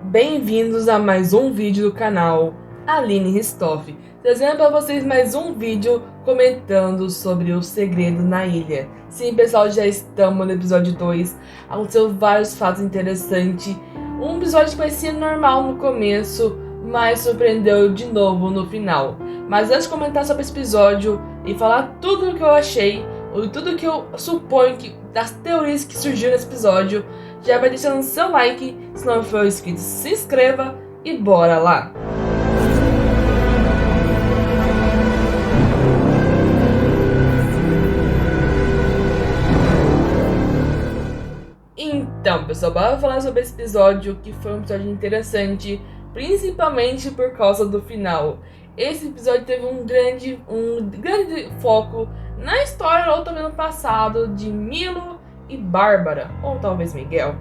Bem-vindos a mais um vídeo do canal Aline Ristoff, trazendo para vocês mais um vídeo comentando sobre o segredo na ilha. Sim, pessoal, já estamos no episódio 2, aconteceu vários fatos interessantes, um episódio que parecia normal no começo, mas surpreendeu de novo no final. Mas antes de comentar sobre esse episódio e falar tudo o que eu achei, ou tudo que eu suponho que das teorias que surgiram nesse episódio, já vai deixando seu like, se não for inscrito, se inscreva e bora lá! Então, pessoal, bora falar sobre esse episódio, que foi um episódio interessante, principalmente por causa do final. Esse episódio teve um grande foco na história, ou também no passado, de Milo e Bárbara, ou talvez Miguel.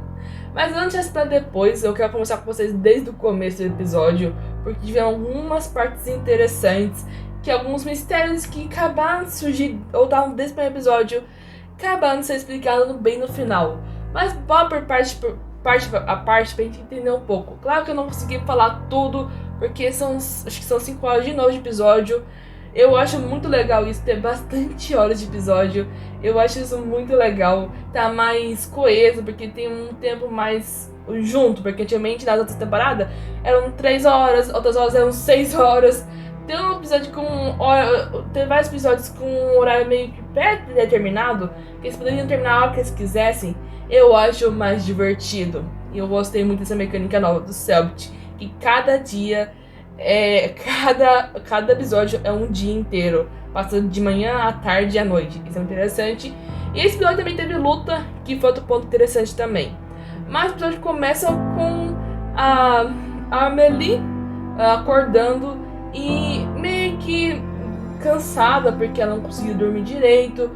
Mas antes para depois, eu quero conversar com vocês desde o começo do episódio, porque tiveram algumas partes interessantes, que alguns mistérios que acabaram de surgir, ou estavam desde o primeiro episódio, acabaram de ser explicados bem no final. Mas bora por parte pra gente entender um pouco. Claro que eu não consegui falar tudo, porque acho que são 5 horas de novo de episódio. Eu acho muito legal isso, ter bastante horas de episódio. Eu acho isso muito legal. Tá mais coeso, porque tem um tempo mais junto. Porque antigamente, nas outras temporadas, eram 3 horas, outras horas eram 6 horas. Tem um episódio tem vários episódios com um horário meio que pré-determinado, que eles poderiam terminar a hora que eles quisessem. Eu acho mais divertido. E eu gostei muito dessa mecânica nova do Cellbit, que cada dia... cada episódio é um dia inteiro, passando de manhã à tarde e à noite. Isso é interessante. E esse episódio também teve luta, que foi outro ponto interessante também. Mas o episódio começa com a Amélie acordando e meio que cansada, porque ela não conseguiu dormir direito.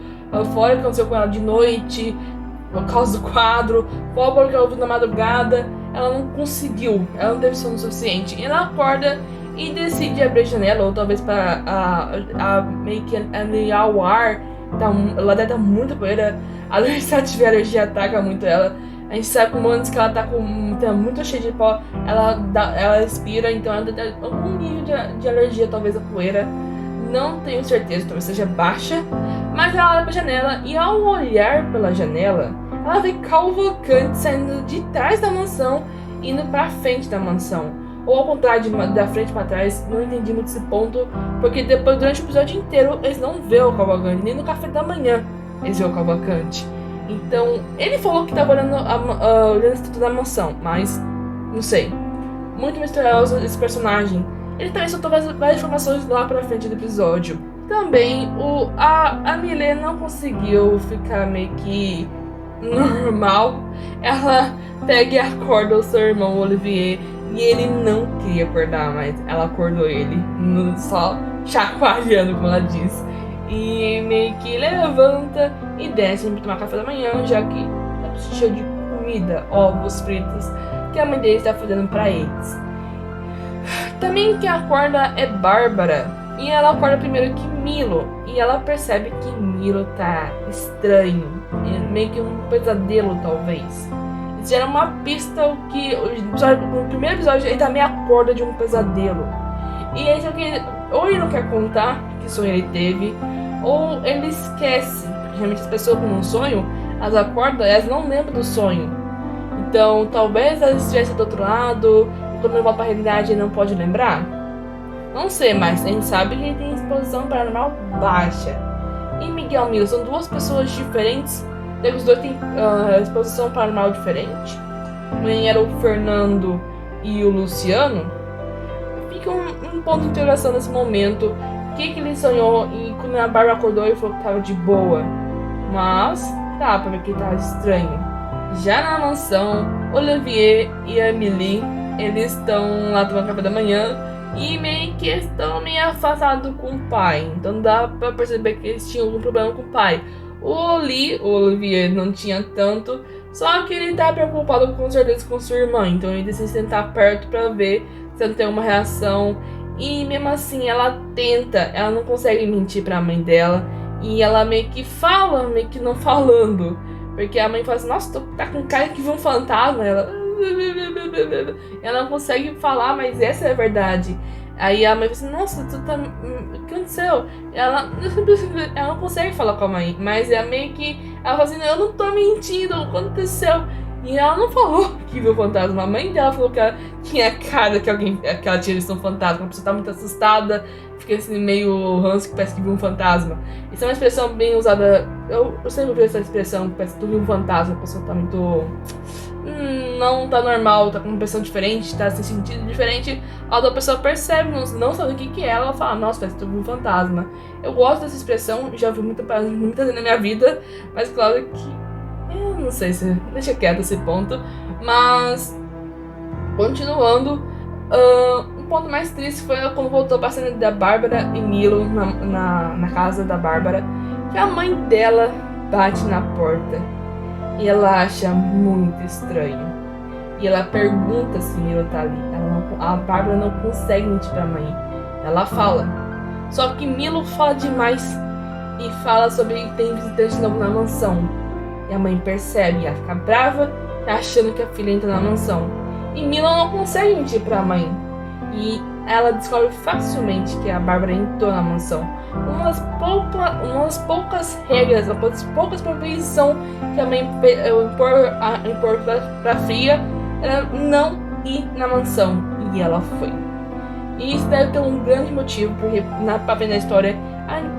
Fora o que aconteceu com ela de noite, por causa do quadro, fora o que ela ouviu na madrugada. Ela não conseguiu, ela não teve sono suficiente. E ela acorda e decide abrir a janela, ou talvez para meio que alinhar o ar. Ela deve estar muita poeira. Se ela tiver alergia, ataca muito ela. A gente sabe que antes que ela tá muito cheia de pó, ela respira, então ela deve ter algum nível de alergia, talvez a poeira. Não tenho certeza, talvez seja baixa. Mas ela olha pra janela e, ao olhar pela janela, ela vê Cavalcante saindo de trás da mansão, indo pra frente da mansão. Ou ao contrário, da frente pra trás. Não entendi muito esse ponto, porque depois, durante o episódio inteiro, eles não vê o Cavalcante, nem no café da manhã eles vê o Cavalcante. Então, ele falou que tava olhando a estrutura da mansão, mas não sei. Muito misterioso esse personagem. Ele também soltou várias informações lá pra frente do episódio. Também, a Milena não conseguiu ficar meio que normal. Ela pega e acorda o seu irmão Olivier, e ele não queria acordar, mas ela acordou ele, só chacoalhando, como ela diz. E meio que levanta e desce para tomar café da manhã, já que tá cheio de comida, ovos fritos, que a mãe dele está fazendo para eles. Também quem acorda é Bárbara, e ela acorda primeiro que Milo, e ela percebe que Milo tá estranho, meio que um pesadelo talvez. Isso era uma pista que no primeiro episódio ele também acorda de um pesadelo. E aí, ou ele não quer contar que sonho ele teve, ou ele esquece. Geralmente as pessoas com um sonho, elas acordam e elas não lembram do sonho. Então talvez elas estivessem do outro lado, e quando ele volta pra realidade ele não pode lembrar. Não sei, mas a gente sabe que ele tem exposição paranormal baixa. E Miguel e Milo são duas pessoas diferentes, os dois têm exposição paranormal diferente. Nem era o Fernando e o Luciano. Fica um ponto de interrogação nesse momento. O que ele sonhou, e quando a Bárbara acordou ele falou que tava de boa. Mas dá pra ver que tava estranho. Já na mansão, Olivier e a Amélie, eles estão lá tomando café da manhã e meio que estão meio afastados com o pai. Então dá pra perceber que eles tinham algum problema com o pai. O Olivier não tinha tanto, só que ele tá preocupado com certeza com sua irmã. Então ele decide sentar perto pra ver se ela tem uma reação. E mesmo assim ela tenta, ela não consegue mentir pra mãe dela. E ela meio que fala, meio que não falando. Porque a mãe fala assim, nossa, tá com cara que viu um fantasma. Ela, Ela não consegue falar, mas essa é a verdade. Aí a mãe fala assim, nossa, tu tá... o que aconteceu? Ela não consegue falar com a mãe, mas é meio que... Ela fala assim, eu não tô mentindo, o que aconteceu? E ela não falou que viu fantasma. A mãe dela falou que ela tinha cara que ela tinha visto um fantasma. A pessoa tá muito assustada, fica assim meio ranço que parece que viu um fantasma. Isso é uma expressão bem usada. Eu sempre ouvi essa expressão, que parece que tu viu um fantasma, a pessoa tá muito... não tá normal, tá com uma impressão diferente, tá se sentindo diferente. A outra pessoa percebe, não sabe o que é, ela fala, nossa, parece que tu viu um fantasma. Eu gosto dessa expressão, já ouvi muitas vezes na minha vida, mas claro que eu não sei se... deixa quieto esse ponto. Mas, continuando, um ponto mais triste foi quando voltou pra cena da Bárbara e Milo na casa da Bárbara, que a mãe dela bate na porta. E ela acha muito estranho. E ela pergunta se Milo tá ali. A Bárbara não consegue mentir pra mãe. Ela fala. Só que Milo fala demais e fala sobre que tem visitante novo na mansão. E a mãe percebe, ela fica brava, achando que a filha entra na mansão. E Milo não consegue mentir pra mãe. E ela descobre facilmente que a Bárbara entrou na mansão. Uma das poucas regras, uma das poucas proibições que a mãe impor pra filha era não ir na mansão. E ela foi. E isso deve ter um grande motivo, porque pra frente da história,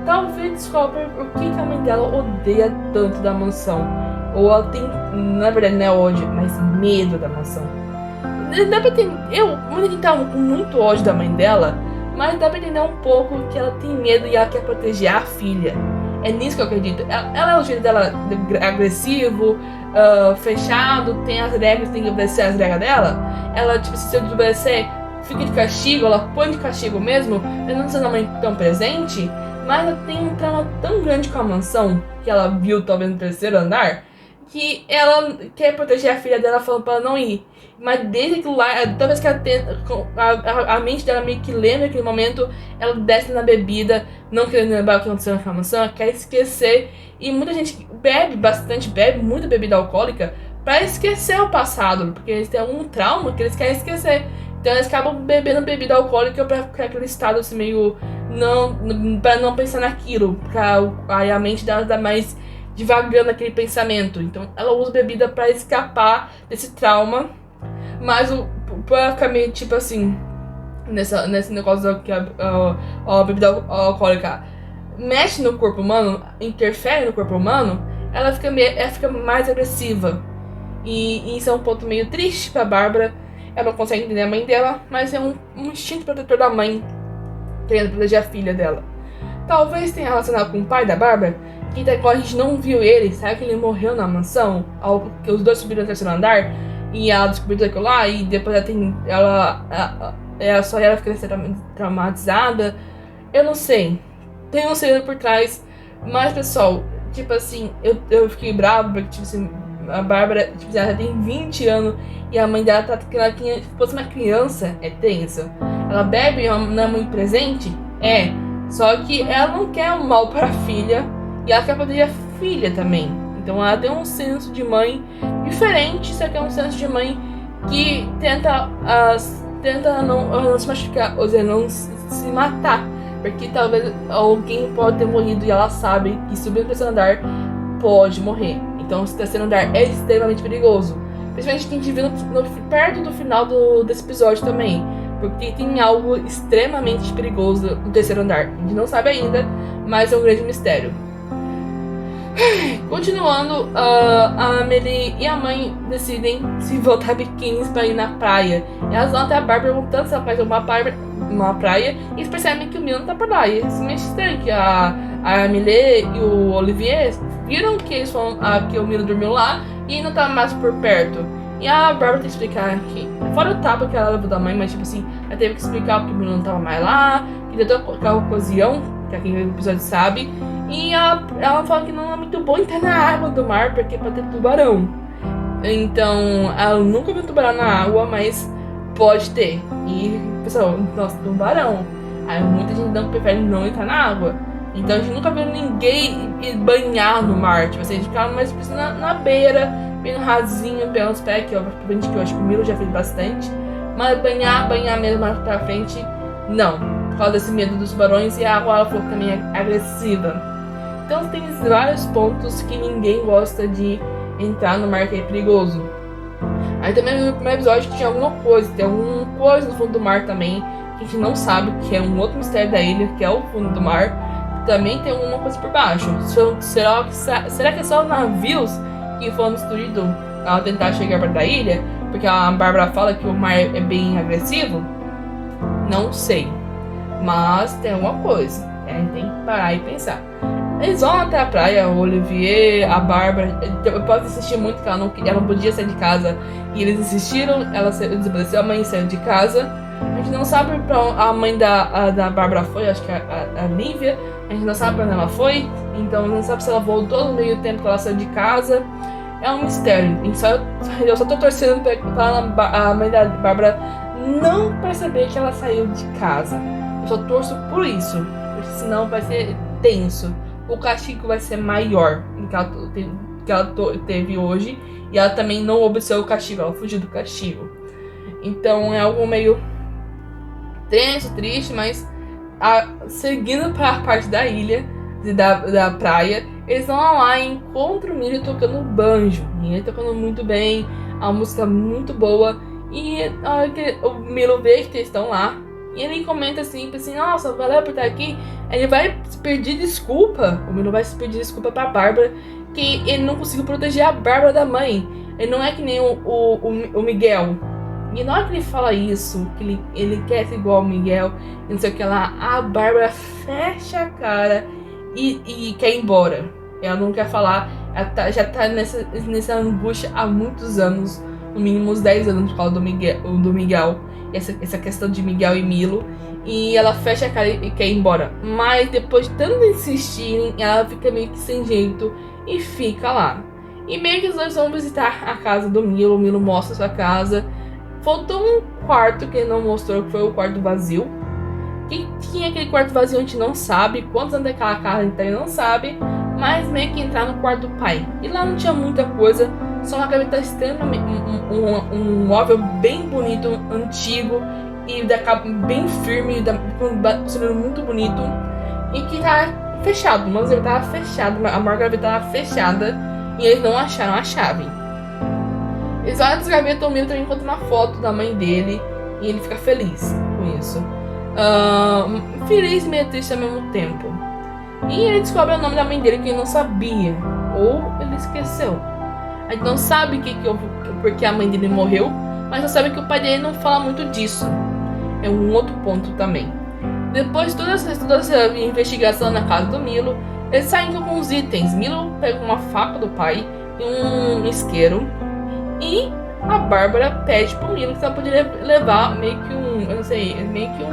talvez descobre o que a mãe dela odeia tanto da mansão. Ou ela tem, na verdade, não é ódio, mas medo da mansão. Dá pra entender, muita gente tá com muito ódio da mãe dela, mas dá pra entender um pouco que ela tem medo e ela quer proteger a filha. É nisso que eu acredito. Ela é o jeito dela agressivo, fechado, tem as regras, tem que obedecer as regras dela. Ela, tipo, se eu desobedecer, fica de castigo, ela põe de castigo mesmo, mesmo não sendo a mãe tão presente, mas ela tem um trauma tão grande com a mansão, que ela viu talvez no terceiro andar, que ela quer proteger a filha dela falando pra ela não ir. Mas desde aquilo lá, toda vez que ela tenta, a mente dela meio que lembra aquele momento, ela desce na bebida, não querendo lembrar o que aconteceu naquela mansão, ela quer esquecer. E muita gente bebe muita bebida alcoólica pra esquecer o passado, porque eles têm algum trauma que eles querem esquecer. Então eles acabam bebendo bebida alcoólica pra ficar aquele estado assim meio... pra não pensar naquilo, aí a mente dela dá mais devagando naquele pensamento. Então ela usa bebida pra escapar desse trauma, mas pra ficar meio tipo assim, nesse negócio que a bebida alcoólica mexe no corpo humano, interfere no corpo humano, ela fica mais agressiva. E isso é um ponto meio triste pra Bárbara. Ela não consegue entender a mãe dela, mas é um instinto protetor da mãe, querendo proteger a filha dela. Talvez tenha relacionado com o pai da Bárbara, que até agora a gente não viu ele. Sabe que ele morreu na mansão? Que os dois subiram no terceiro andar e ela descobriu aquilo lá, e depois ela fica traumatizada. Eu não sei. Tem um segredo por trás. Mas, pessoal, tipo assim, eu fiquei bravo porque, tipo assim, a Bárbara, tipo, ela tem 20 anos e a mãe dela tá que ela tinha, se fosse uma criança, é tenso. Ela bebe, não é muito presente, só que ela não quer o mal para a filha e ela quer proteger a filha também. Então ela tem um senso de mãe diferente, só que é um senso de mãe que tenta não se machucar, ou seja, não se matar, porque talvez alguém pode ter morrido e ela sabe que subir no terceiro andar pode morrer. Então esse terceiro andar é extremamente perigoso. Principalmente que a gente viu perto do final desse episódio também. Porque tem algo extremamente perigoso no terceiro andar. A gente não sabe ainda, mas é um grande mistério. Continuando, a Amelie e a mãe decidem se voltar biquínis pra ir na praia. E elas vão até a Bárbara perguntando se ela faz uma praia. E eles percebem que o Milo não tá por lá. E isso é meio estranho, que a Amelie e o Olivier viram que eles foram, que o Milo dormiu lá e não tá mais por perto. E a Bárbara tem que explicar que, fora o tapa que ela levou da mãe, mas tipo assim, ela teve que explicar porque o Milo não tava mais lá, que deu toda aquela ocasião, que quem vê o episódio sabe. E ela fala que não é muito bom entrar na água do mar, porque pode ter tubarão. Então, ela nunca viu tubarão na água, mas pode ter. E, pessoal, nossa, tubarão. Aí muita gente não prefere não entrar na água. Então a gente nunca viu ninguém ir banhar no mar. Tipo assim, a gente ficava mais na beira, bem no rasinho, pelos pés, que eu acho que o Milo já fez bastante. Mas banhar mesmo mais pra frente, não. Por causa desse medo dos tubarões, e a água ela falou que também é agressiva. Então tem vários pontos que ninguém gosta de entrar no mar, que é perigoso. Aí também no primeiro episódio tinha alguma coisa, tem alguma coisa no fundo do mar também, que a gente não sabe, que é um outro mistério da ilha, que é o fundo do mar. Também tem alguma coisa por baixo. Será que é só navios que foram destruídos ao tentar chegar perto da ilha? Porque a Bárbara fala que o mar é bem agressivo? Não sei. Mas tem alguma coisa. A gente tem que parar e pensar. Eles vão até a praia, o Olivier, a Bárbara. Eu posso insistir muito que ela não podia sair de casa. E eles insistiram, ela desapareceu, a mãe saiu de casa. A gente não sabe pra onde a mãe da Bárbara foi, acho que a Lívia. A gente não sabe pra onde ela foi. Então não sabe se ela voltou no meio tempo que ela saiu de casa. É um mistério. Eu só tô torcendo pra a mãe da Bárbara não perceber que ela saiu de casa. Eu só torço por isso. Porque senão vai ser tenso. O castigo vai ser maior que ela teve hoje. E ela também não obedeceu o castigo. Ela fugiu do castigo. Então é algo meio tenso, triste. Mas seguindo para a parte da ilha, da praia, eles vão lá e encontram o Milo tocando banjo. E ele tocando muito bem. A música muito boa. E a hora que o Milo vê que eles estão lá, e ele comenta assim, nossa, valeu por estar aqui. Ele vai se pedir desculpa. O Milo vai se pedir desculpa pra Bárbara, que ele não conseguiu proteger a Bárbara da mãe. Ele não é que nem o Miguel. E na hora que ele fala isso, que ele quer ser igual ao Miguel, e não sei o que lá, a Bárbara fecha a cara e quer ir embora. Ela não quer falar, ela já tá nessa angústia há muitos anos, no mínimo uns 10 anos por causa do Miguel. Essa questão de Miguel e Milo. E ela fecha a cara e quer ir embora. Mas depois de tanto insistirem, ela fica meio que sem jeito e fica lá. E meio que os dois vão visitar a casa do Milo. O Milo mostra sua casa. Faltou um quarto que ele não mostrou, que foi o quarto vazio. Quem tinha aquele quarto vazio a gente não sabe. Quantos anos daquela casa a gente não sabe. Mas meio que entrar no quarto do pai. E lá não tinha muita coisa. Só uma gaveta extremamente. Um móvel bem bonito, antigo. E da capa bem firme, funcionando muito bonito. E que tá fechado. O museu tava fechado, a maior gaveta tava fechada. E eles não acharam a chave. Eles olham as gavetas, o Milo também encontra uma foto da mãe dele. E ele fica feliz com isso. Feliz e meio triste ao mesmo tempo. E ele descobre o nome da mãe dele que ele não sabia. Ou ele esqueceu. A gente não sabe porque a mãe dele morreu. Mas só sabe que o pai dele não fala muito disso. É um outro ponto também. Depois de toda essa investigação na casa do Milo, eles saem com alguns itens. Milo pega uma faca do pai e um isqueiro. E a Bárbara pede pro Milo que ela poderia levar meio que eu não sei, meio que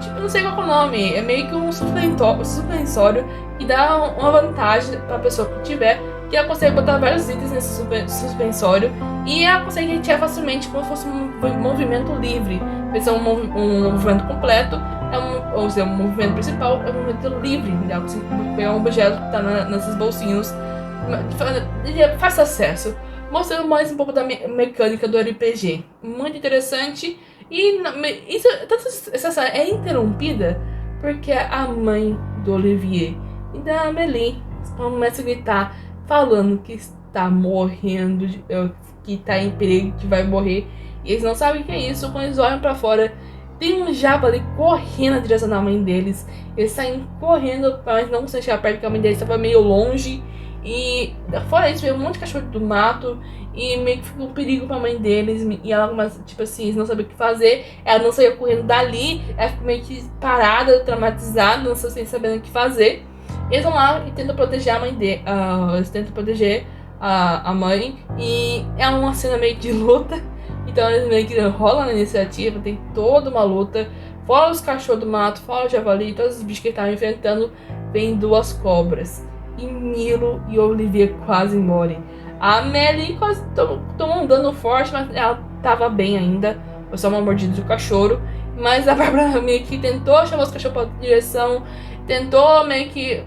tipo, eu não sei qual é o nome, é meio que um suspensório que dá uma vantagem pra pessoa que tiver, que ela consegue botar vários itens nesse suspensório e ela consegue retirar facilmente como se fosse um movimento livre. Esse é um movimento completo, ou seja, o movimento principal é um movimento livre, ela consegue pegar um objeto que tá nesses bolsinhos de fácil acesso. Mostrando mais um pouco da mecânica do RPG. Muito interessante. E essa série é interrompida porque a mãe do Olivier e da Amélie começa a gritar, falando que está morrendo, que está em perigo, que vai morrer. E eles não sabem o que é isso. Quando eles olham para fora, tem um javali correndo na direção da mãe deles. Eles saem correndo, mas não conseguem chegar perto, porque a mãe deles estava meio longe. E fora isso, veio um monte de cachorro do mato. E meio que fica um perigo pra mãe deles. E ela começa, tipo assim, eles não sabem o que fazer. Ela não saía correndo dali. Ela fica meio que parada, traumatizada, não sei, sem saber o que fazer. Eles vão lá e tentam proteger a mãe dele. Eles tentam proteger a mãe. E é uma cena meio de luta. Então eles meio que rolam na iniciativa. Tem toda uma luta. Fora os cachorros do mato, fora o javali, todos os bichos que ele tava enfrentando. Vem 2 cobras. E Milo e Olivier quase morrem. A Amélie quase tomou um dano forte, mas ela tava bem ainda. Foi só uma mordida do cachorro. Mas a Bárbara meio que tentou chamar os cachorros pra direção. Tentou meio que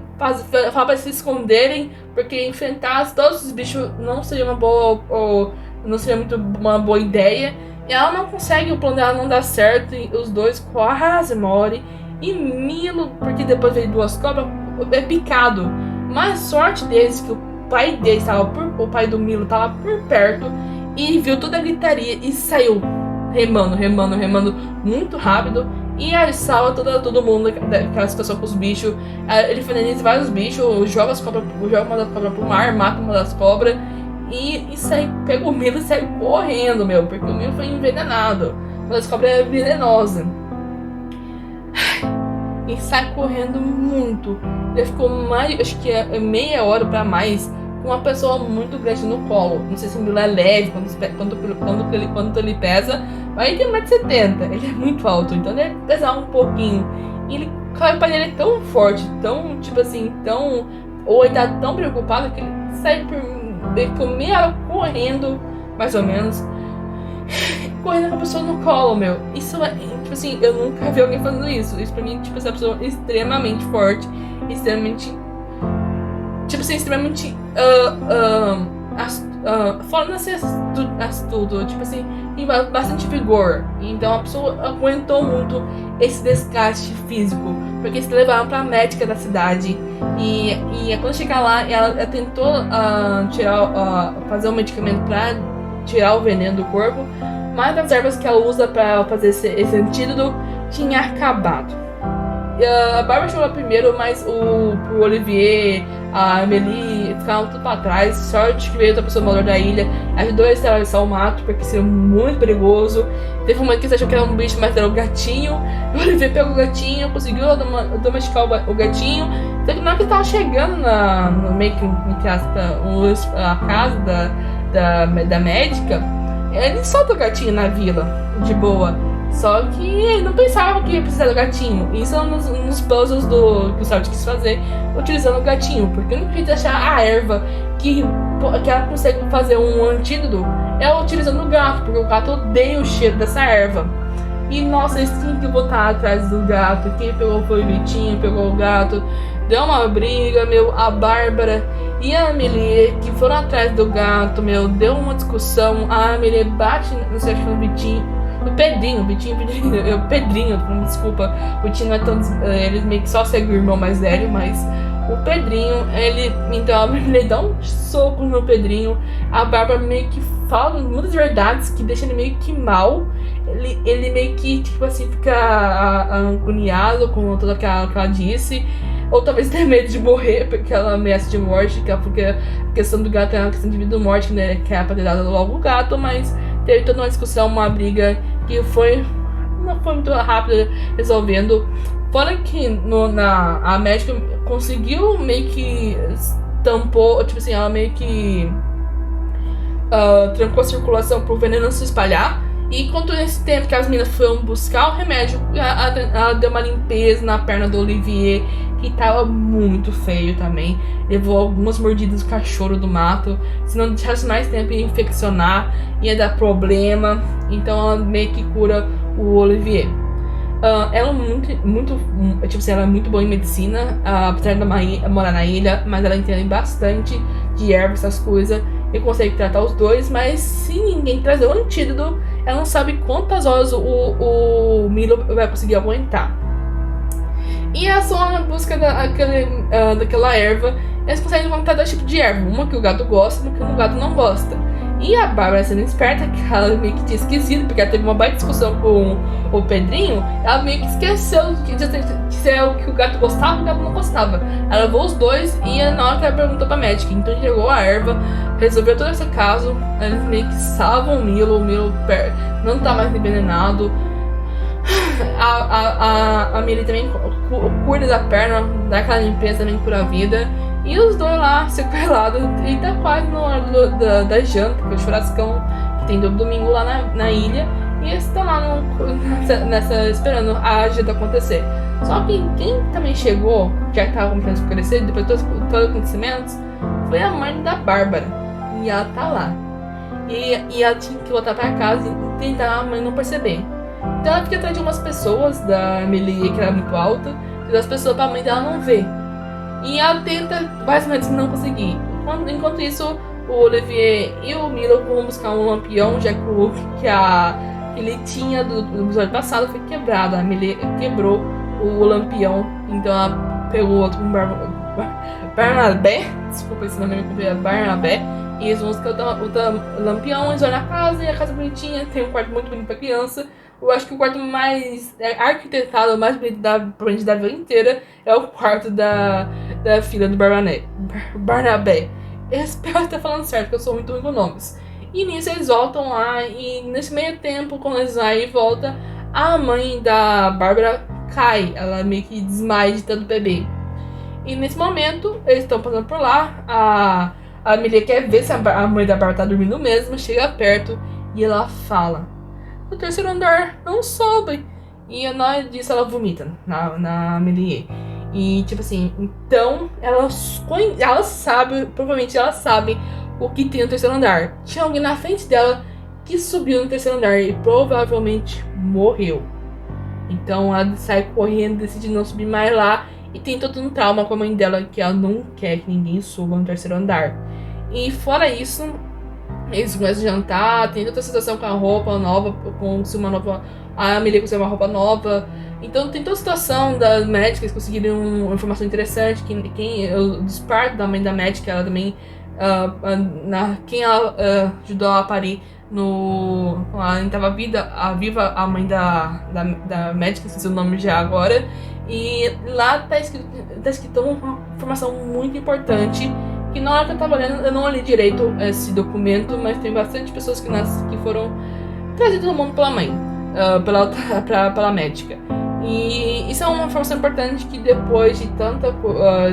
fala pra eles se esconderem, porque enfrentar todos os bichos não seria uma boa, ou não seria muito uma boa ideia. E ela não consegue, o plano dela não dá certo, e os dois quase morrem. E Milo, porque depois veio duas cobras, é picado. Mas sorte deles que o pai deles o pai do Milo tava por perto e viu toda a gritaria e saiu remando muito rápido. E aí salva todo mundo daquela situação com os bichos. Ele finaliza vários bichos, joga uma das cobras pro mar, mata uma das cobras. E sai, pega o Milo e sai correndo, meu, porque o Milo foi envenenado. Uma das cobras é venenosa. E sai correndo muito. Ele ficou mais, acho que é meia hora pra mais, com uma pessoa muito grande no colo. Não sei se o Milo é leve, quanto ele pesa, mas ele tem 1,70 m. Ele é muito alto, então ele deve pesar um pouquinho. E ele, o pai dele é tão forte, tão, tipo assim, tão... Ou ele tá tão preocupado que ele sai ele ficou meia hora correndo, mais ou menos. Correndo com a pessoa no colo, meu. Isso é, tipo assim, eu nunca vi alguém fazendo isso. Isso pra mim, tipo, essa pessoa é extremamente forte, extremamente... Tipo assim, extremamente... fora de ser astuto, tipo assim, tem bastante vigor. Então a pessoa aguentou muito esse desgaste físico, porque eles levaram pra médica da cidade. E quando chegar lá, ela tentou fazer um medicamento pra tirar o veneno do corpo, mas as ervas que ela usa pra fazer esse antídoto tinha acabado. A Bárbara chegou lá primeiro, mas pro Olivier, a Amélie ficaram tudo pra trás. Sorte que veio outra pessoa maior da ilha, ajudou eles a atravessar o mato, porque seria muito perigoso. Teve um momento que eles acharam que era um bicho, mas era o gatinho. O Olivier pegou o gatinho, conseguiu domesticar o gatinho. Só que na hora que eles estavam chegando no meio que a casa da médica, ele solta o gatinho na vila, de boa. Só que ele não pensava que ia precisar do gatinho. Isso é nos puzzles que o Salty quis fazer, utilizando o gatinho. Porque o único jeito de achar a erva que ela consegue fazer um antídoto é utilizando o gato, porque o gato odeia o cheiro dessa erva. E nossa, eles tinham que botar atrás do gato. Quem pegou foi o Vitinho, pegou o gato. Deu uma briga, meu. A Bárbara e a Amélie, que foram atrás do gato, meu. Deu uma discussão. A Amélie bate no Vitinho. O Pedrinho, desculpa. O Vitinho não é tão. Eles meio que só seguem o irmão mais velho, mas o Pedrinho, então ele dá um soco no Pedrinho. A Bárbara meio que fala muitas verdades que deixam ele meio que mal. Ele meio que, tipo assim, fica agoniado com tudo que ela disse. Ou talvez tenha medo de morrer, porque ela ameaça de morte, porque a questão do gato é uma questão de vida ou morte, né? Que é a paternidade logo o gato, mas teve toda uma discussão, uma briga que não foi muito rápida resolvendo. Fora que a médica conseguiu meio que tampou, tipo assim, ela meio que trancou a circulação pro veneno não se espalhar. E enquanto nesse tempo que as meninas foram buscar o remédio, ela deu uma limpeza na perna do Olivier, que tava muito feio também. Levou algumas mordidas do cachorro do mato. Se não deixasse mais tempo ia infeccionar, ia dar problema. Então ela meio que cura o Olivier. Ela ela é muito boa em medicina, apesar de morar na ilha, mas ela entende bastante de ervas, essas coisas, e consegue tratar os dois. Mas se ninguém trazer o antídoto, ela não sabe quantas horas o Milo vai conseguir aguentar. E é só na busca daquela erva. Eles conseguem encontrar dois tipos de erva, uma que o gato gosta e uma que o gato não gosta. E a Bárbara, sendo esperta, que ela meio que tinha esquecido, porque ela teve uma baita discussão com o Pedrinho, ela meio que esqueceu se é o que o gato gostava e o gato não gostava. Ela levou os dois e na hora que ela perguntou pra médica, então entregou a erva, resolveu todo esse caso, eles meio que salvam o Milo não tá mais envenenado. A Millie também cuida da perna, dá aquela limpeza também por a vida. E os dois lá, sequelados, e tá quase na hora da janta, que é o churrascão que tem todo domingo lá na ilha. E eles estão lá esperando a janta acontecer. Só que quem também chegou, já que tava começando a escurecer, depois de todos os acontecimentos, foi a mãe da Bárbara. E ela tá lá. E ela tinha que voltar pra casa e tentar a mãe não perceber. Então ela fica atrás de umas pessoas da Amélie, que era muito alta, e das pessoas pra mãe dela não ver. E ela tenta várias vezes não conseguir. Enquanto isso, o Olivier e o Milo vão buscar um lampião, já que ele tinha do episódio passado foi quebrado. A Amélie quebrou o lampião, então ela pegou outro Barnabé, desculpa esse nome completo, Barnabé, e eles vão buscar o lampião, eles vão na casa, e a casa é bonitinha, tem um quarto muito bonito pra criança. Eu acho que o quarto mais arquitetado, mais bonito da vila inteira é o quarto da filha do Barnabé. Eu espero estar falando certo, porque eu sou muito ruim com nomes. E nisso eles voltam lá, e nesse meio tempo, quando eles vão e voltam, a mãe da Bárbara cai, ela meio que desmaia de tanto beber. E nesse momento, eles estão passando por lá, a Amélie quer ver se a mãe da Bárbara tá dormindo mesmo, chega perto e ela fala: o terceiro andar não sobe. E na hora disso ela vomita na Amélie. E tipo assim, então ela sabe, provavelmente ela sabe o que tem no terceiro andar. Tinha alguém na frente dela que subiu no terceiro andar e provavelmente morreu. Então ela sai correndo, decide não subir mais lá. E tem todo um trauma com a mãe dela, que ela não quer que ninguém suba no terceiro andar. E fora isso, eles começam a jantar, tem outra situação com a roupa nova, a Amélie conseguiu uma roupa nova. Então tem toda a situação das médicas conseguiram uma informação interessante, o disparto da mãe da médica, ela também, quem ela ajudou a parir quando ela estava viva, a mãe da médica, esqueci o nome já agora. E lá tá escrito uma informação muito importante, que na hora que eu tava lendo, eu não li direito esse documento, mas tem bastante pessoas que foram trazidas ao mundo pela mãe, pela médica. E isso é uma informação importante, que depois de tanta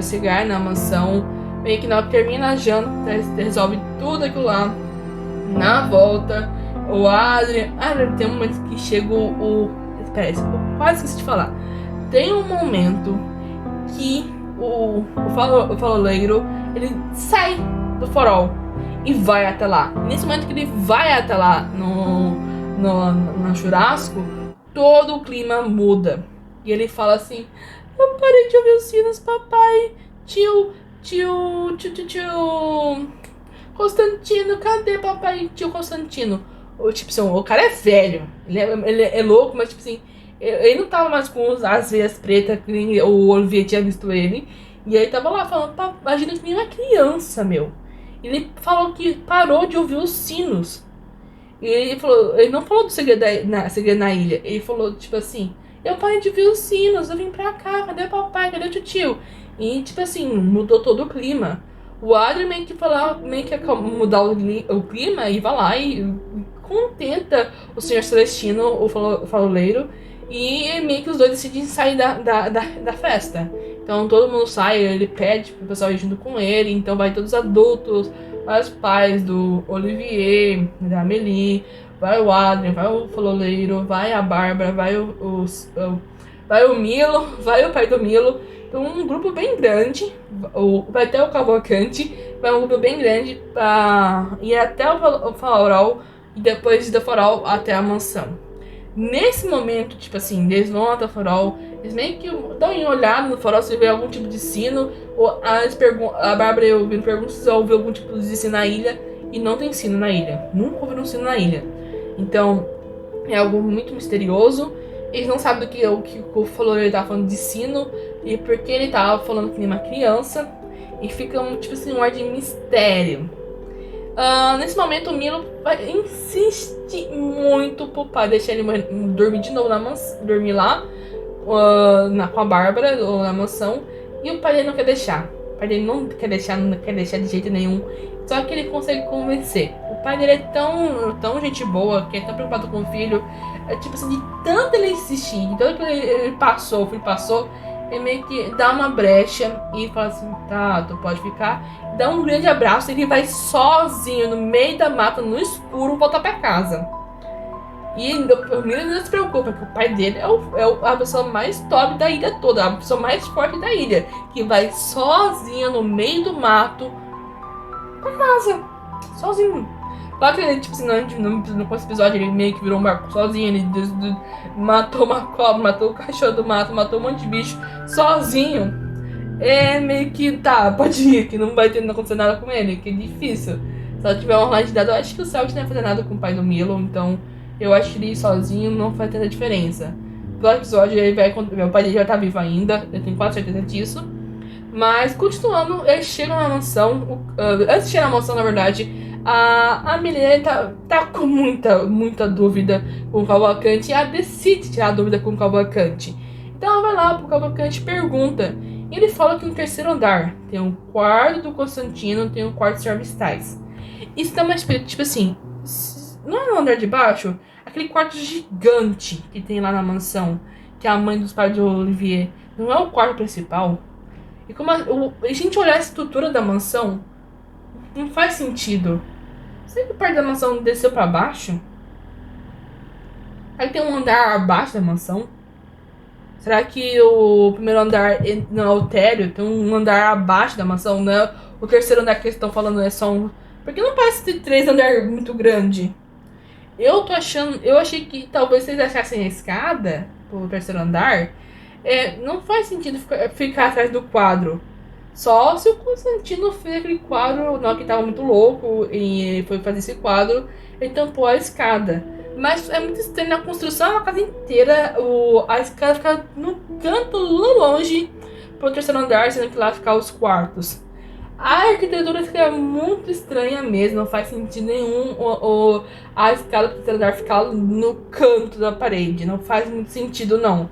chegar na mansão, meio que na hora que termina a janta, resolve tudo aquilo lá. Na volta, o Adrien tem um momento que chega espera, eu quase esqueci de falar. Tem um momento que o faroleiro, ele sai do farol e vai até lá. E nesse momento que ele vai até lá no churrasco, todo o clima muda. E ele fala assim: eu parei de ouvir os sinos, papai. Tio Constantino, cadê papai? Tio Constantino. Tipo assim, o cara é velho. Ele é louco, mas tipo assim, ele não tava mais com as veias pretas, que o Olivier tinha visto ele. E aí tava lá falando: imagina que nem uma criança, meu. Ele falou que parou de ouvir os sinos. E ele não falou do segredo na ilha. Ele falou, tipo assim: eu parei de ouvir os sinos, eu vim pra cá, cadê o papai, cadê o tio? E tipo assim, mudou todo o clima. O Adrien meio que quer mudar o clima e vai lá e contenta o Senhor Celestino, o faroleiro. E meio que os dois decidem sair da festa. Então todo mundo sai, ele pede pro pessoal ir junto com ele. Então vai todos os adultos, vai os pais do Olivier, da Amélie, vai o Adrien, vai o faroleiro, vai a Bárbara, vai o Milo, vai o pai do Milo. Então um grupo bem grande, vai até o Cavalcante, vai um grupo bem grande pra ir até o farol e depois do farol até a mansão. Nesse momento, tipo assim, eles vão até o farol, eles meio que dão uma olhada no farol se vê algum tipo de sino, ou a Bárbara e o Vino perguntam se ouviu algum tipo de sino na ilha, e não tem sino na ilha, nunca ouviram um sino na ilha. Então, é algo muito misterioso. Eles não sabem o que o faroleiro tava falando de sino, e porque ele tava falando que nem uma criança, e fica tipo assim, um ar de mistério. Nesse momento o Milo insiste muito pro pai deixar ele dormir de novo dormir lá com a Bárbara ou na mansão, e o pai dele não quer deixar. O pai dele não quer deixar de jeito nenhum. Só que ele consegue convencer. O pai dele é tão gente boa, que é tão preocupado com o filho. Tipo assim, de tanto ele insistir, de tanto que ele passou, o filho passou, ele meio que dá uma brecha e fala assim: tá, tu pode ficar. Dá um grande abraço e ele vai sozinho no meio da mata, no escuro, voltar pra casa. E o Milo não se preocupa, que o pai dele é a pessoa mais top da ilha toda, a pessoa mais forte da ilha, que vai sozinha no meio do mato pra casa, sozinho. Claro que ele, tipo assim, no próximo episódio ele meio que virou um barco sozinho, ele matou uma cobra, matou o cachorro do mato, matou um monte de bicho sozinho. é meio que tá, pode ir, que não vai ter acontecer nada com ele, que é difícil. Se ela tiver uma rola de dado, eu acho que o Celtic não vai fazer nada com o pai do Milo, então eu acho que ele ir sozinho não faz tanta diferença. No próximo episódio, meu pai dele já tá vivo ainda, eu tenho quase certeza disso. Mas, continuando, eles chegam na mansão. Antes de chegar na mansão, na verdade, a Milene tá com muita dúvida com o Cavalcante. E ela decide tirar a dúvida com o Cavalcante. Então ela vai lá pro Cavalcante e pergunta. E ele fala que no terceiro andar tem um quarto do Constantino, tem um quarto do Sr. Vistais. Isso dá uma espécie, tipo assim, não é no andar de baixo? Aquele quarto gigante que tem lá na mansão, que é a mãe dos pais do Olivier, não é o quarto principal? E como a gente olhar a estrutura da mansão, não faz sentido. Será que parte da mansão desceu pra baixo? Aí tem um andar abaixo da mansão? Será que o primeiro andar não é o térreo? Tem um andar abaixo da mansão, né? O terceiro andar que eles estão falando é só um... Porque não parece ter 3 andares muito grande. Eu achei que talvez vocês achassem a escada pro terceiro andar. Não faz sentido ficar atrás do quadro. Só se o Constantino fez aquele quadro, não, que tava muito louco, e foi fazer esse quadro, ele tampou a escada. Mas é muito estranho, na construção da casa inteira, a escada fica no canto, lá longe, pro terceiro andar, sendo que lá ficam os quartos. A arquitetura fica muito estranha mesmo, não faz sentido nenhum a escada do terceiro andar ficar no canto da parede, não faz muito sentido não.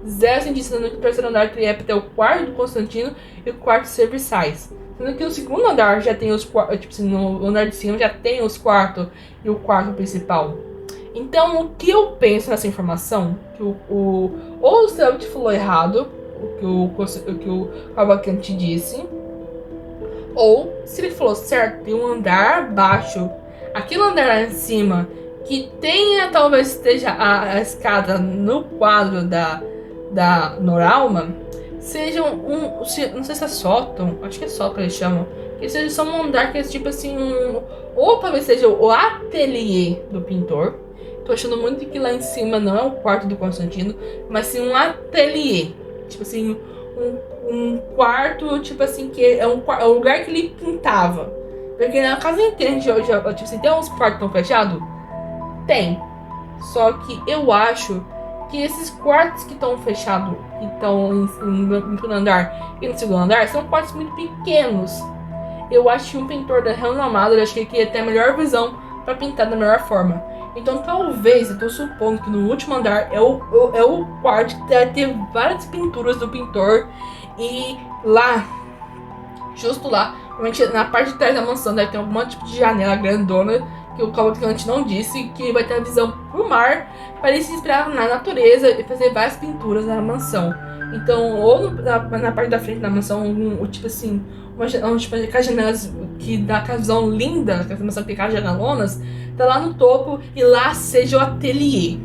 Zero sentido, sendo que o terceiro andar teria até o quarto do Constantino e o quarto serviçais. Sendo que no segundo andar já tem os quartos, tipo assim, no andar de cima já tem os quartos e o quarto principal. Então, o que eu penso nessa informação, que ou o Celtic falou errado, o que o Cavalcante disse, ou se ele falou certo, tem um andar abaixo, aquele andar lá em cima, que tenha, talvez esteja a escada no quadro da Noralma, seja não sei se é sótão, acho que é sótão que eles chamam, que seja só um andar que é tipo assim, ou talvez seja o ateliê do pintor. Tô achando muito que lá em cima não é o quarto do Constantino, mas sim um ateliê, tipo assim, um quarto, tipo assim, que é um lugar que ele pintava. Porque na casa inteira, tipo assim, tem uns quartos tão fechados? Tem. Só que eu acho que esses quartos que estão fechados, que estão no primeiro andar e no segundo andar, são quartos muito pequenos. Eu acho que um pintor da renomada, eu acho que ele queria ter a melhor visão para pintar da melhor forma. Então talvez, eu tô supondo que no último andar é o quarto que deve ter várias pinturas do pintor. E lá, justo lá, na parte de trás da mansão deve ter algum tipo de janela grandona que o Cavalcante não disse, que vai ter a visão pro mar para ele se inspirar na natureza e fazer várias pinturas na mansão. Então, ou na parte da frente da mansão, tipo assim, tipo, aquelas janelas que dá aquela visão linda, aquela mansão que tem aquelas janelonas, tá lá no topo e lá seja o ateliê.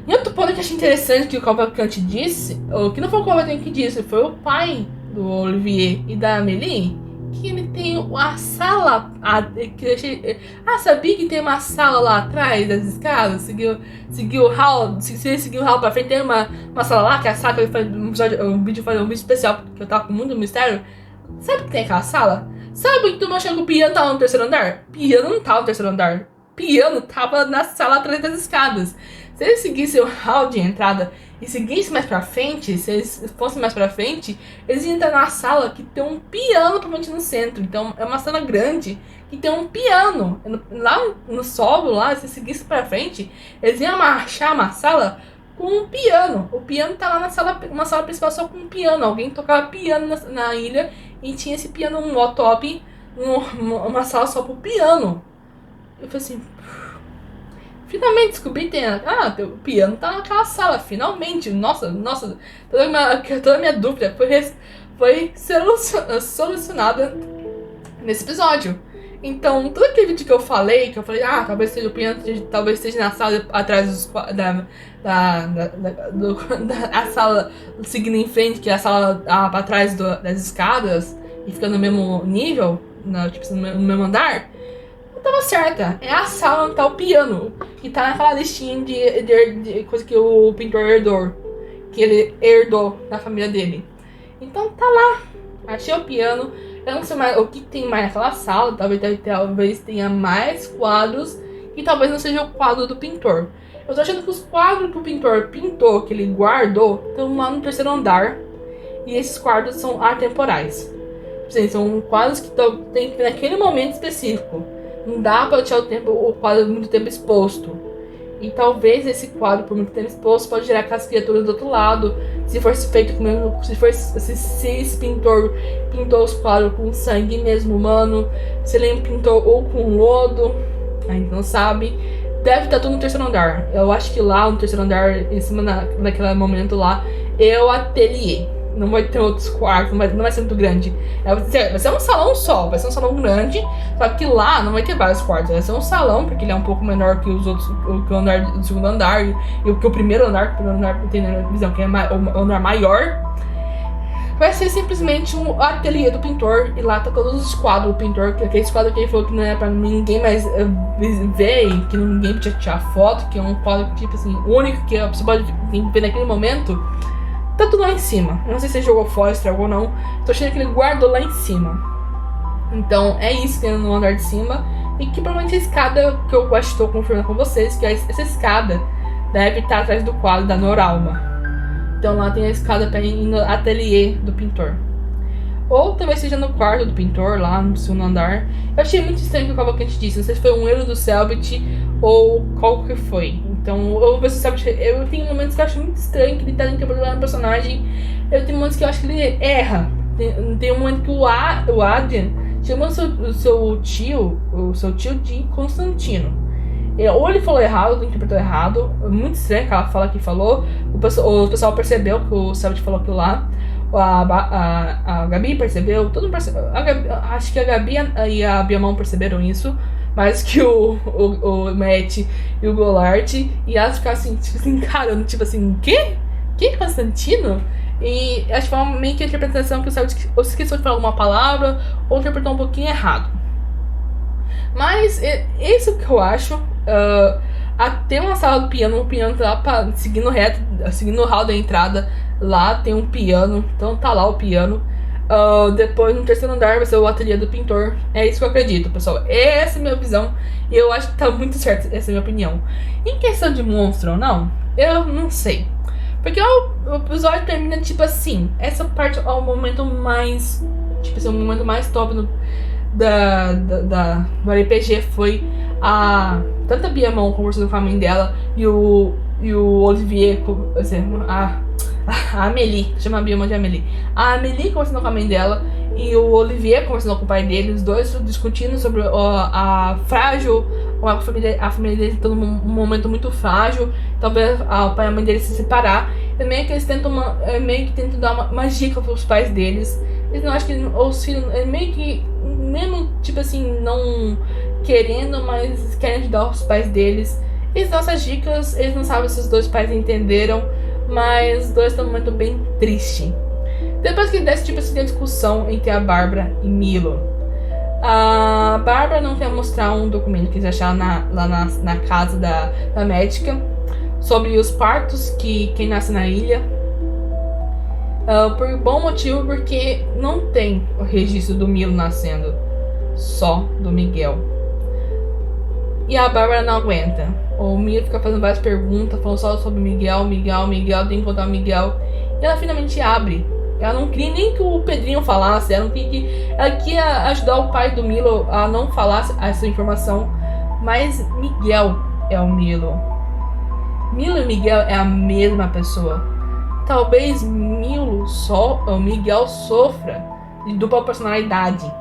E outro ponto que eu achei interessante que o Cavalcante disse, ou que não foi o Cavalcante que disse, foi o pai do Olivier e da Amélie, que ele tem uma sala. Sabia que tem uma sala lá atrás das escadas? Seguiu o hall, se seguiu o hall pra frente, tem uma sala lá, que é a sala que eu falei um vídeo especial, porque eu tava com muito mistério. Sabe que tem aquela sala? Sabe que tu achou que o piano tava no terceiro andar? Piano não tava no terceiro andar. Piano tava na sala atrás das escadas. Se eles seguissem o hall de entrada e seguissem mais pra frente, se eles fossem mais pra frente, eles iam entrar na sala que tem um piano provavelmente no centro. Então é uma sala grande que tem um piano. Lá no solo, lá, se seguissem pra frente, eles iam achar uma sala com um piano. O piano tá lá na sala, uma sala principal só com um piano. Alguém tocava piano na ilha e tinha esse piano, um top, uma sala só pro piano. Eu falei assim... Finalmente descobri que o piano tá naquela sala, finalmente. Nossa, toda a minha dúvida foi solucionada nesse episódio. Então, todo aquele vídeo que eu falei, talvez seja o piano, talvez esteja na sala atrás da sala seguindo em frente, que é a sala pra trás das escadas, e ficando no mesmo nível, tipo, no mesmo andar. Tava certa, é a sala onde tá o piano, que tá naquela listinha de coisa que o pintor herdou, que ele herdou da família dele. Então tá lá, achei o piano. Eu não sei mais o que tem mais naquela sala, talvez tenha mais quadros, e talvez não seja o quadro do pintor. Eu tô achando que os quadros que o pintor pintou, que ele guardou, estão lá no terceiro andar, e esses quadros são atemporais. Sim, são quadros que tem que ver naquele momento específico. Não dá pra deixar o quadro muito tempo exposto. E talvez esse quadro, por muito tempo exposto, pode gerar aquelas criaturas do outro lado. Se for feito com se esse pintor pintou os quadros com sangue mesmo humano, se ele pintou ou com lodo, a gente não sabe. Deve estar tudo no terceiro andar. Eu acho que lá no terceiro andar, em cima naquele momento lá, é o ateliê. Não vai ter outros quartos, não vai ser muito grande. Vai ser um salão só, vai ser um salão grande. Só que lá não vai ter vários quartos, vai ser um salão, porque ele é um pouco menor que os outros, que o andar do segundo andar e que o primeiro andar, tem na visão que é o andar maior. Vai ser simplesmente um ateliê do pintor, e lá tá todos os quadros do pintor, que aqueles quadros que ele falou que não é pra ninguém mais ver, que ninguém podia tirar foto, que é um quadro tipo assim, único, que a pessoa pode ver naquele momento. Tá tudo lá em cima. Eu não sei se ele jogou fora, estragou ou não. Tô achando que ele guardou lá em cima. Então é isso que tem no andar de cima. E que provavelmente a escada, que eu estou confirmando com vocês, que essa escada deve estar atrás do quadro da Noralma. Então lá tem a escada para ir no ateliê do pintor. Ou talvez seja no quarto do pintor, lá no segundo andar. Eu achei muito estranho o que o Cavalcante disse. Não sei se foi um erro do Selbit ou qual que foi. Então, eu vou ver se o Selbit... Eu tenho momentos que eu acho muito estranho que ele tá interpretando o personagem. Eu tenho momentos que eu acho que ele erra. Tem um momento que o Adrian chama o seu tio de Constantino. Ou ele falou errado, ou interpretou errado. Muito estranho aquela fala que falou. O pessoal percebeu que o Selbit falou aquilo lá. A Gabi percebeu, todo mundo percebeu. Acho que a Gabi e a Biamão perceberam isso, mais que o Matt e o Golart. E elas ficaram assim, tipo assim, encarando, tipo assim, quê? Que Constantino? E acho que foi meio que a interpretação que o Selbit ou esqueceu de falar alguma palavra, ou interpretou um pouquinho errado. Mas isso que eu acho. Tem uma sala do piano, o piano tá lá seguindo o hall da entrada. Lá tem um piano, então tá lá o piano. Depois no terceiro andar vai ser o ateliê do pintor. É isso que eu acredito, pessoal. Essa é a minha visão. E eu acho que tá muito certo, essa é a minha opinião. Em questão de monstro ou não, eu não sei. Porque o episódio termina tipo assim. Essa parte é o momento mais. Tipo assim, o momento mais top do RPG foi tanto a Biamão conversando com a mãe dela e o Olivier, a Amélie, chama a Biamão de Amélie. A Amélie conversando com a mãe dela e o Olivier conversando com o pai dele, os dois discutindo sobre a frágil, a família dele tá num momento muito frágil, talvez o pai e a mãe dele se separar. E meio que eles tentam dar uma dica pros pais deles. Eles não acham que os filhos, meio que, mesmo tipo assim, não querendo, mas querem ajudar os pais deles. Eles dão essas dicas, eles não sabem se os dois pais entenderam, mas os dois estão num momento bem triste. Depois que desse tipo assim, a discussão entre a Bárbara e Milo, a Bárbara não quer mostrar um documento que eles acharam lá na casa da médica sobre os partos que quem nasce na ilha. Por bom motivo, porque não tem o registro do Milo nascendo, só do Miguel. E a Bárbara não aguenta. O Milo fica fazendo várias perguntas, falando só sobre Miguel, tem que encontrar o Miguel. E ela finalmente abre. Ela não queria nem que o Pedrinho falasse, ela queria ajudar o pai do Milo a não falar essa informação. Mas Miguel é o Milo. Milo e Miguel é a mesma pessoa. Talvez o Miguel sofra de dupla personalidade.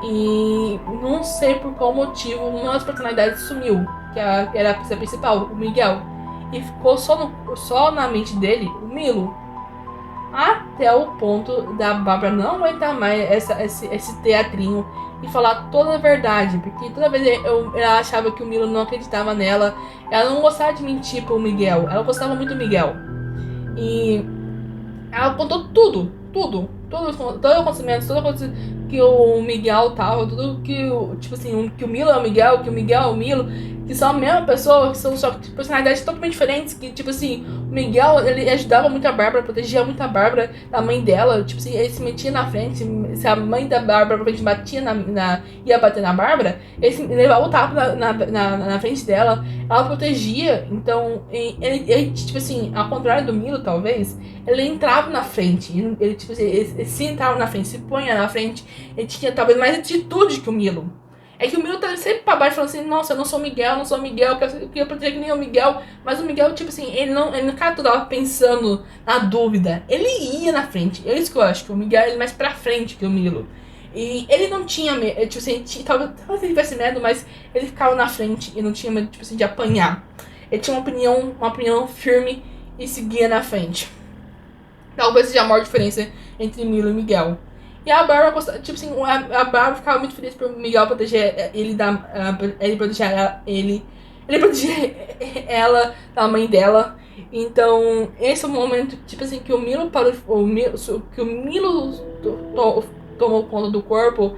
E não sei por qual motivo uma das personalidades sumiu, que era a principal, o Miguel. E ficou só na mente dele o Milo. Até o ponto da Bárbara não aguentar mais esse teatrinho e falar toda a verdade. Porque toda vez ela achava que o Milo não acreditava nela. Ela não gostava de mentir pro Miguel. Ela gostava muito do Miguel. E ela contou todo o acontecimento, que o Miguel tava, tudo que o, tipo assim, que o Milo é o Miguel, que o Miguel é o Milo, que são a mesma pessoa, que são só personalidades totalmente diferentes, que tipo assim, o Miguel, ele ajudava muito a Bárbara, protegia muito a Bárbara da mãe dela, tipo assim, ele se metia na frente, se a mãe da Bárbara provavelmente batia ia bater na Bárbara, ele levava o tapa na frente dela, ela protegia, então, ele, tipo assim, ao contrário do Milo, talvez, ele entrava na frente, ele tipo assim, ele se entrava na frente, se punha na frente, ele tinha talvez mais atitude que o Milo. É que o Milo tá sempre pra baixo falando assim, nossa, eu não sou o Miguel, eu não sou o Miguel, eu queria proteger que nem o Miguel. Mas o Miguel, tipo assim, ele não cara tava pensando na dúvida. Ele ia na frente. É isso que eu acho, que o Miguel é mais pra frente que o Milo. E ele não tinha medo, tipo assim, talvez ele tivesse medo, mas ele ficava na frente e não tinha medo, tipo assim, de apanhar. Ele tinha uma opinião firme e seguia na frente. Talvez seja a maior diferença entre Milo e Miguel. E a Bárbara, tipo assim, a Bárbara ficava muito feliz por Miguel proteger ele ele proteger ele proteger ela da mãe dela. Então, esse é o momento, tipo assim, que o Milo tomou conta do corpo.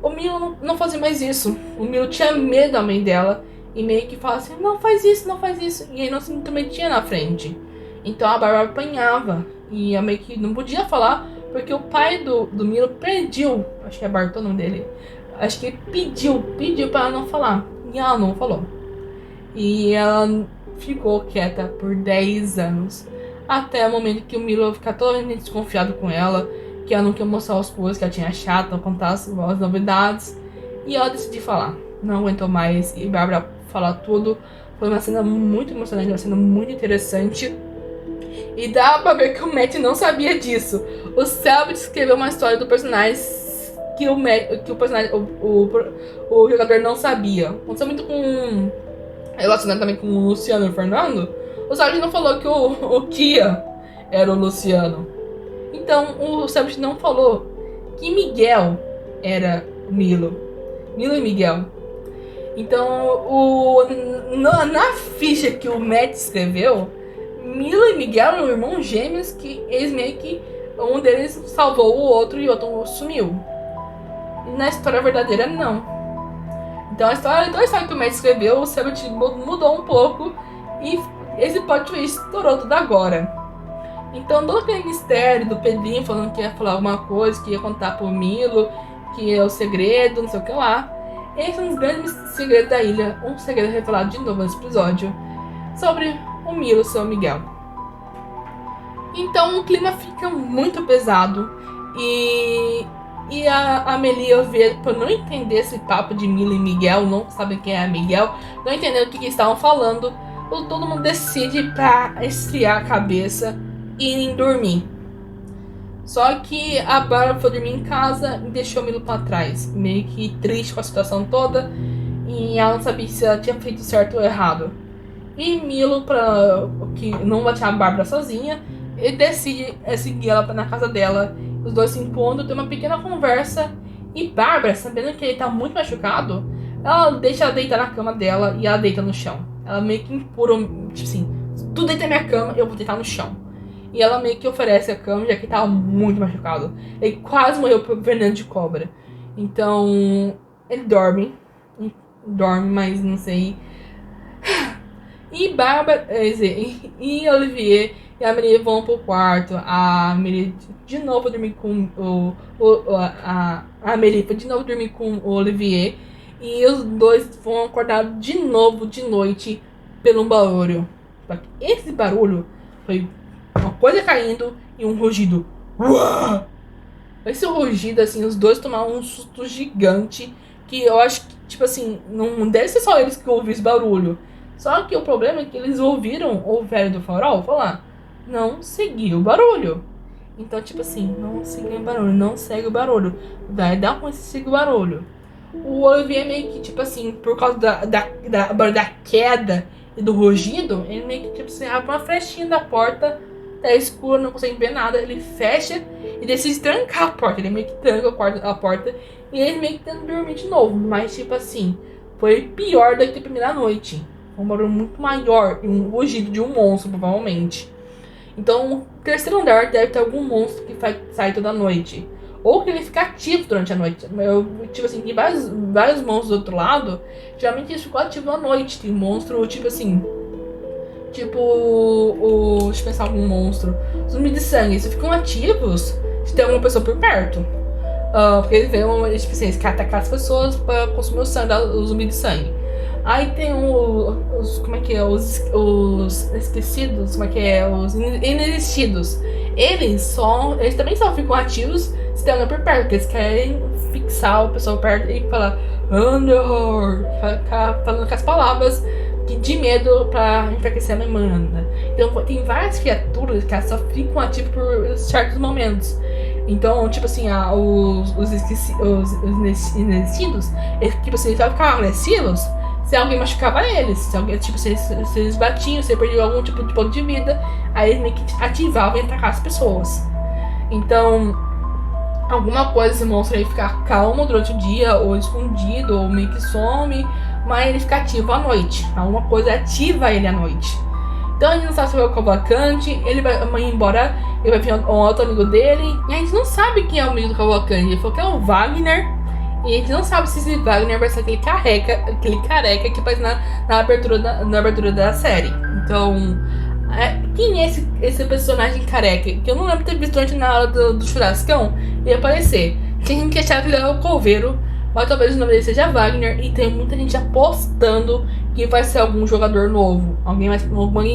O Milo não fazia mais isso. O Milo tinha medo da mãe dela e meio que falava assim, não faz isso, não faz isso. E aí não se metia na frente. Então a Bárbara apanhava e a meio que não podia falar porque o pai do Milo pediu, acho que é Bartô o nome dele, acho que pediu pra ela não falar. E ela não falou. E ela ficou quieta por 10 anos. Até o momento que o Milo ficar totalmente desconfiado com ela, que ela não quer mostrar as coisas que ela tinha achado, não contar as novidades. E ela decidiu falar. Não aguentou mais. E Bárbara falar tudo. Foi uma cena muito emocionante, uma cena muito interessante. E dá pra ver que o Matt não sabia disso. O Selbit escreveu uma história do personagem que o personagem, o jogador não sabia. Aconteceu muito com... relacionado também com o Luciano e o Fernando. O Selbit não falou que o Kia era o Luciano. Então o Selbit não falou que Miguel era Milo. Milo e Miguel. Então na ficha que o Matt escreveu, Milo e Miguel eram irmãos gêmeos que eles meio que um deles salvou o outro e o outro sumiu. E na história verdadeira, não. Então a história que o Matt escreveu, o Selbit mudou um pouco e esse plot twist estourou tudo agora. Então todo aquele mistério do Pedrinho falando que ia falar alguma coisa, que ia contar pro Milo, que é o segredo, não sei o que lá. Esses são os grandes segredos da ilha. Um segredo revelado de novo nesse episódio. Sobre o Milo, seu Miguel. Então o clima fica muito pesado. E a Amelie vê, por não entender esse papo de Milo e Miguel, não sabem quem é Miguel, não entendendo o que estavam falando, todo mundo decide pra esfriar a cabeça e ir dormir. Só que a Bárbara foi dormir em casa e deixou o Milo pra trás, meio que triste com a situação toda, e ela não sabia se ela tinha feito certo ou errado. E Milo, que não vai tirar a Bárbara sozinha, ele decide seguir ela na casa dela. Os dois se impondo, tem uma pequena conversa. E Bárbara, sabendo que ele tá muito machucado, ela deixa ela deitar na cama dela e ela deita no chão. Ela meio que impura, tipo assim, se tu deita na minha cama, eu vou deitar no chão. E ela meio que oferece a cama, já que ele tava muito machucado. Ele quase morreu por veneno de cobra. Então, ele dorme, mas não sei. E Bárbara, e Olivier e a Amelie vão pro quarto. A Amelie de novo dormir com a Amelie foi de novo dormir com o Olivier. E os dois vão acordar de novo de noite pelo barulho. Esse barulho foi uma coisa caindo e um rugido. Esse rugido, assim, os dois tomaram um susto gigante. Que eu acho que, tipo assim, não deve ser só eles que ouviram esse barulho. Só que o problema é que eles ouviram o velho do farol falar: não seguir o barulho. Então, tipo assim, não seguir o barulho, não segue o barulho. Vai dar ruim se seguir o barulho. O Olivier meio que, tipo assim, por causa da queda e do rugido, ele meio que, tipo assim, abre uma flechinha da porta, tá escuro, não consegue ver nada. Ele fecha e decide trancar a porta. Ele meio que tranca a porta e ele meio que tenta dormir de novo. Mas, tipo assim, foi pior do que a primeira noite. Um barulho muito maior e um rugido de um monstro, provavelmente. Então, o terceiro andar deve ter algum monstro que sair toda noite. ou que ele fica ativo durante a noite. Tipo assim, tem vários monstros do outro lado, geralmente eles ficam ativos à noite. Tem monstro, tipo assim, deixa eu pensar algum monstro. Zumbi de sangue, eles ficam ativos se tem alguma pessoa por perto. Porque eles veem, tipo assim, eles querem atacar as pessoas pra consumir o sangue, o zumbi de sangue. Aí tem como é que é? Os esquecidos, como é que é? Os inexistidos. Eles também só ficam ativos se tem alguém por perto, porque eles querem fixar o pessoal perto e falar Underhor, ficar falando com as palavras de medo pra enfraquecer a memanda. Então tem várias criaturas que só ficam ativas por certos momentos. Então, tipo assim, os inexistidos, tipo assim, eles só ficavam agressivos se alguém machucava eles, se eles batiam, se perdiam algum tipo de ponto de vida, aí eles meio que ativavam e atacavam as pessoas. Então, alguma coisa esse monstro aí ficar calmo durante o dia, ou escondido, ou meio que some, mas ele fica ativo à noite. Alguma coisa ativa ele à noite. Então a gente não sabe se é o Cavalcante, ele vai embora, ele vai vir um outro amigo dele, e a gente não sabe quem é o amigo do Cavalcante. Ele falou que é o Wagner. E a gente não sabe se esse Wagner vai ser aquele careca que faz na abertura da série. Então, quem é esse personagem careca? Que eu não lembro de ter visto antes na hora do churrascão e aparecer. Tem gente que achava que ele era o Coveiro, mas talvez o nome dele seja Wagner. E tem muita gente apostando que vai ser algum jogador novo, alguém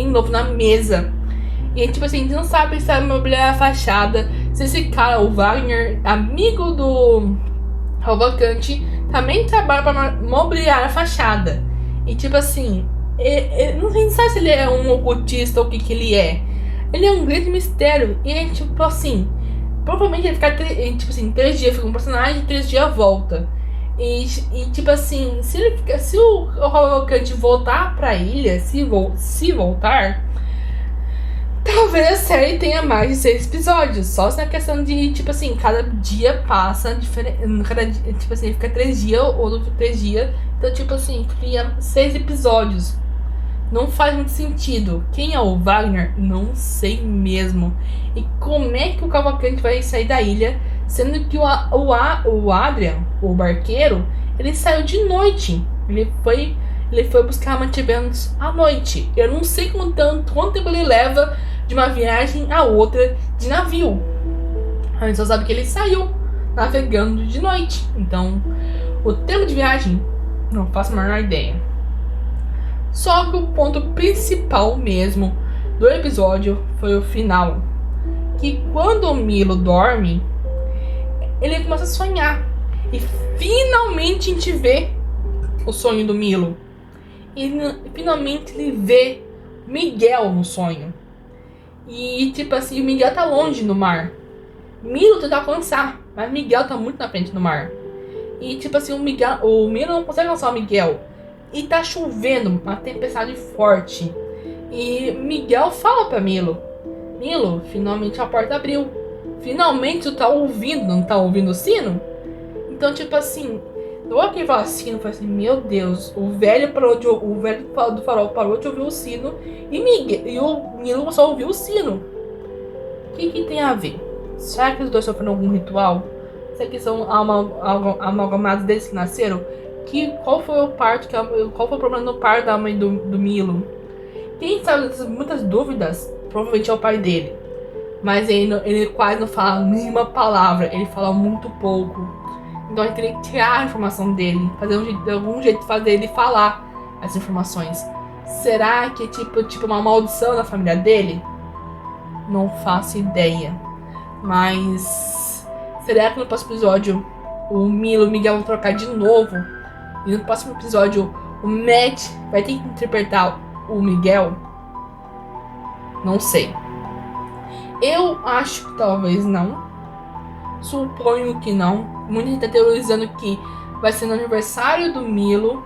novo na mesa. E tipo assim, a gente não sabe se é mobiliar a fachada, se esse cara, o Wagner, amigo do Cavalcante, também trabalha para mobiliar a fachada. E tipo assim, não sei se ele é um ocultista ou o que ele é. Ele é um grande mistério. E é tipo assim, provavelmente ele fica tipo assim, 3 dias fica um personagem, 3 dias volta. E tipo assim, se o Cavalcante voltar pra ilha, se voltar, talvez a série tenha mais de 6 episódios. Só se na questão de, tipo assim, cada dia passa diferente. Tipo assim, fica 3 dias ou outro 3 dias. Então, tipo assim, cria 6 episódios. Não faz muito sentido. Quem é o Wagner? Não sei mesmo. E como é que o Cavalcante vai sair da ilha? Sendo que o Adrian, o barqueiro, ele saiu de noite. Ele foi buscar mantimentos à noite. Eu não sei quanto tempo ele leva de uma viagem a outra de navio. A gente só sabe que ele saiu navegando de noite. Então, o tempo de viagem, não faço a menor ideia. Só que o ponto principal mesmo do episódio foi o final. Que quando o Milo dorme, ele começa a sonhar. E finalmente a gente vê o sonho do Milo. E finalmente ele vê Miguel no sonho. E tipo assim, o Miguel tá longe no mar. Milo tenta alcançar, mas Miguel tá muito na frente no mar. E tipo assim, o Milo não consegue alcançar o Miguel. E tá chovendo, uma tempestade forte. E Miguel fala pra Milo: Milo, finalmente a porta abriu. Finalmente tu tá ouvindo, não tá ouvindo o sino? Então tipo assim, logo que ele fala sino, fala assim, meu Deus, o velho do farol parou de ouvir o sino e o Milo só ouviu o sino. O que tem a ver? Será que os dois sofreram algum ritual? Será que são amalgamados desde que nasceram? Qual foi o problema no parto da mãe do Milo? Quem sabe dessas muitas dúvidas, provavelmente é o pai dele. Mas ele quase não fala nenhuma palavra, ele fala muito pouco. Então a gente teria que tirar a informação dele, fazer algum jeito de fazer ele falar as informações. Será que é tipo uma maldição na família dele? Não faço ideia. Mas será que no próximo episódio o Milo e o Miguel vão trocar de novo? E no próximo episódio o Matt vai ter que interpretar o Miguel? Não sei. Eu acho que talvez não. Suponho que não. Muita gente tá teorizando que vai ser no aniversário do Milo.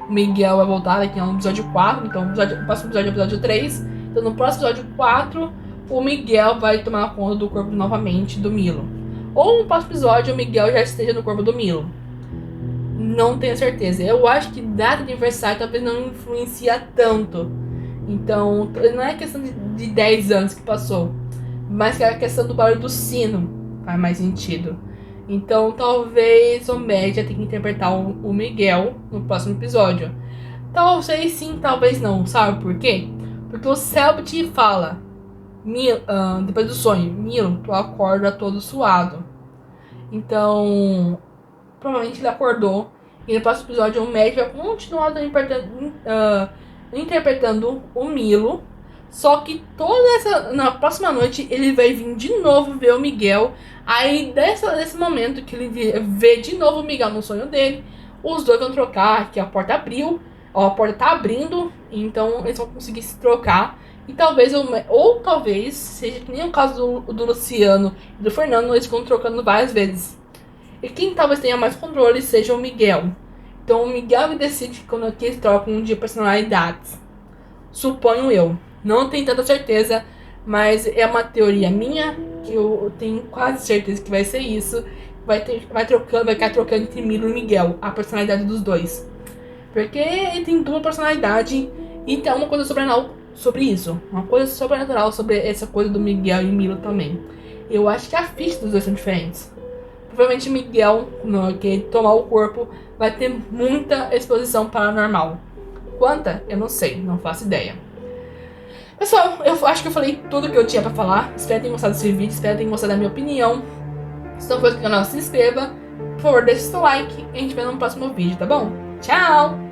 O Miguel vai voltar daqui no episódio 4. Então o próximo episódio é o episódio 3. Então no próximo episódio 4, o Miguel vai tomar conta do corpo novamente do Milo. Ou no próximo episódio o Miguel já esteja no corpo do Milo. Não tenho certeza. Eu acho que data de aniversário talvez não influencia tanto. Então, não é questão de 10 anos que passou, mas que é a questão do barulho do sino faz mais sentido. Então talvez o Média tenha que interpretar o Miguel no próximo episódio. Talvez sim, talvez não. Sabe por quê? Porque o Selbit fala, depois do sonho, Milo, tu acorda todo suado. Então, provavelmente ele acordou. E no próximo episódio o Média vai continuar interpretando o Milo. Só que na próxima noite ele vai vir de novo ver o Miguel. Aí desse momento que ele vê de novo o Miguel no sonho dele, os dois vão trocar, que a porta abriu, a porta tá abrindo, então eles vão conseguir se trocar. E talvez, ou talvez, seja que nem o caso do Luciano e do Fernando, eles ficam trocando várias vezes. E quem talvez tenha mais controle seja o Miguel. Então o Miguel decide quando eles trocam de personalidades. Suponho eu. Não tenho tanta certeza, mas é uma teoria minha, que eu tenho quase certeza que vai ser isso. Vai ficar trocando entre Milo e Miguel, a personalidade dos dois. Porque ele tem dupla personalidade e tem uma coisa sobrenatural sobre isso. Uma coisa sobrenatural sobre essa coisa do Miguel e Milo também. Eu acho que a ficha dos dois são diferentes. Provavelmente Miguel, que tomar o corpo, vai ter muita exposição paranormal. Quanta? Eu não sei, não faço ideia. Pessoal, eu acho que eu falei tudo que eu tinha pra falar. Espero que tenham gostado desse vídeo, espero que tenham gostado da minha opinião. Se não for inscrito no canal, se inscreva. Por favor, deixe seu like e a gente vê no próximo vídeo, tá bom? Tchau!